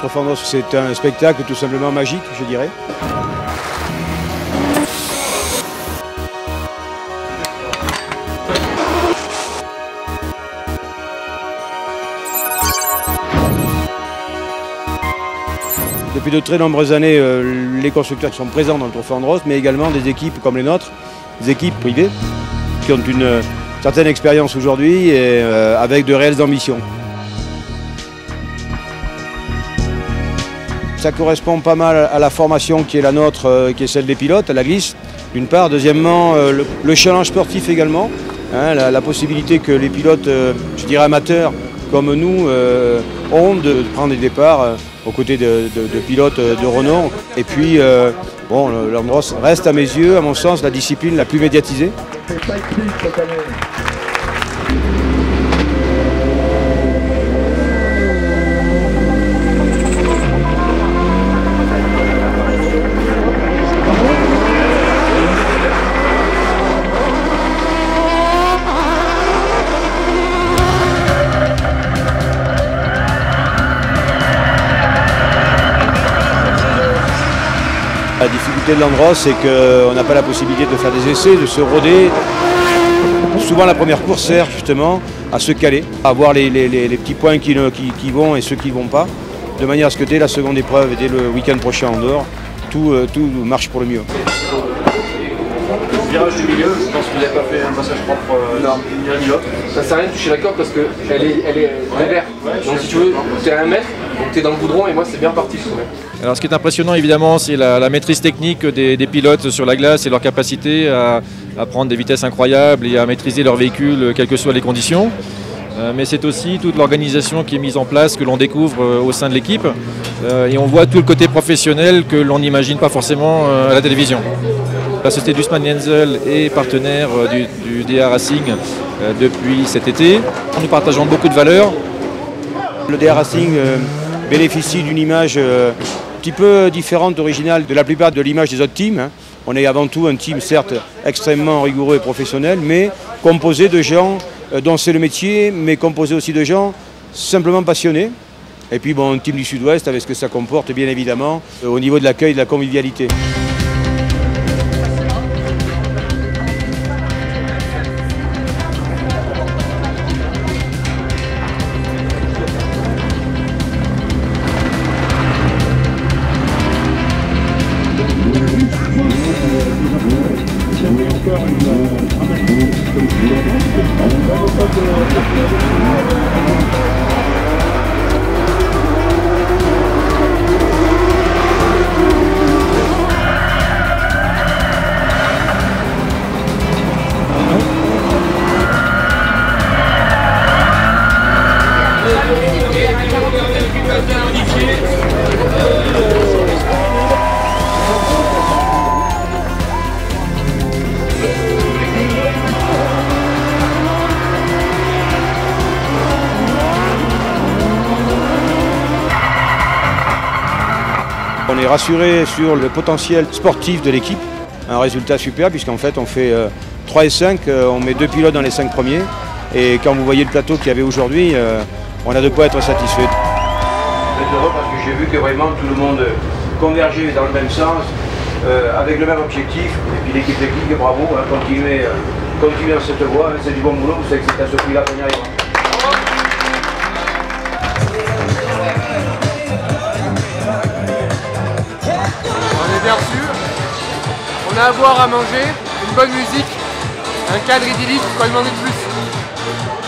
Trofandros, c'est un spectacle tout simplement magique, je dirais. Depuis de très nombreuses années, les constructeurs sont présents dans le Trofandros, mais également des équipes comme les nôtres, des équipes privées, qui ont une certaine expérience aujourd'hui et avec de réelles ambitions. Ça correspond pas mal à la formation qui est la nôtre, qui est celle des pilotes, à la glisse, d'une part. Deuxièmement, le challenge sportif également, hein, la possibilité que les pilotes, je dirais amateurs, comme nous, ont de prendre des départs aux côtés de pilotes de renom. Et puis, bon, l'Andros reste à mes yeux, à mon sens, la discipline la plus médiatisée. La difficulté de l'Andros, c'est qu'on n'a pas la possibilité de faire des essais, de se roder. Souvent la première course sert justement à se caler, à voir les petits points qui vont et ceux qui ne vont pas, de manière à ce que dès la seconde épreuve et dès le week-end prochain en dehors, tout marche pour le mieux. Virage du milieu, je pense que vous n'avez pas fait un passage propre ni l'un ni l'autre. Ça sert à rien de toucher la corde parce qu'elle est vert. Donc si tu veux, tu es à 1 mètre, donc tu es dans le goudron et moi c'est bien parti. Alors ce qui est impressionnant évidemment, c'est la maîtrise technique des pilotes sur la glace et leur capacité à prendre des vitesses incroyables et à maîtriser leur véhicule quelles que soient les conditions. Mais c'est aussi toute l'organisation qui est mise en place que l'on découvre au sein de l'équipe. Et on voit tout le côté professionnel que l'on n'imagine pas forcément à la télévision. La société Dussmann Yenzel est partenaire du DA Racing depuis cet été. Nous partageons beaucoup de valeurs. Le DA Racing bénéficie d'une image un petit peu différente, originale de la plupart de l'image des autres teams. Hein. On est avant tout un team certes extrêmement rigoureux et professionnel, mais composé de gens dont c'est le métier, mais composé aussi de gens simplement passionnés. Et puis bon, un team du Sud-Ouest avec ce que ça comporte bien évidemment au niveau de l'accueil et de la convivialité. On est rassuré sur le potentiel sportif de l'équipe, un résultat super puisqu'en fait on fait 3 et 5, on met 2 pilotes dans les 5 premiers et quand vous voyez le plateau qu'il y avait aujourd'hui, on a de quoi être satisfait. Je suis heureux parce que j'ai vu que vraiment tout le monde convergeait dans le même sens, avec le même objectif et puis l'équipe technique, bravo, hein, continuez dans cette voie, c'est du bon boulot, vous savez que c'est à ce prix-là qu'on y arrivera. Bien reçu, on a à boire, à manger, une bonne musique, un cadre idyllique, quoi demander de plus.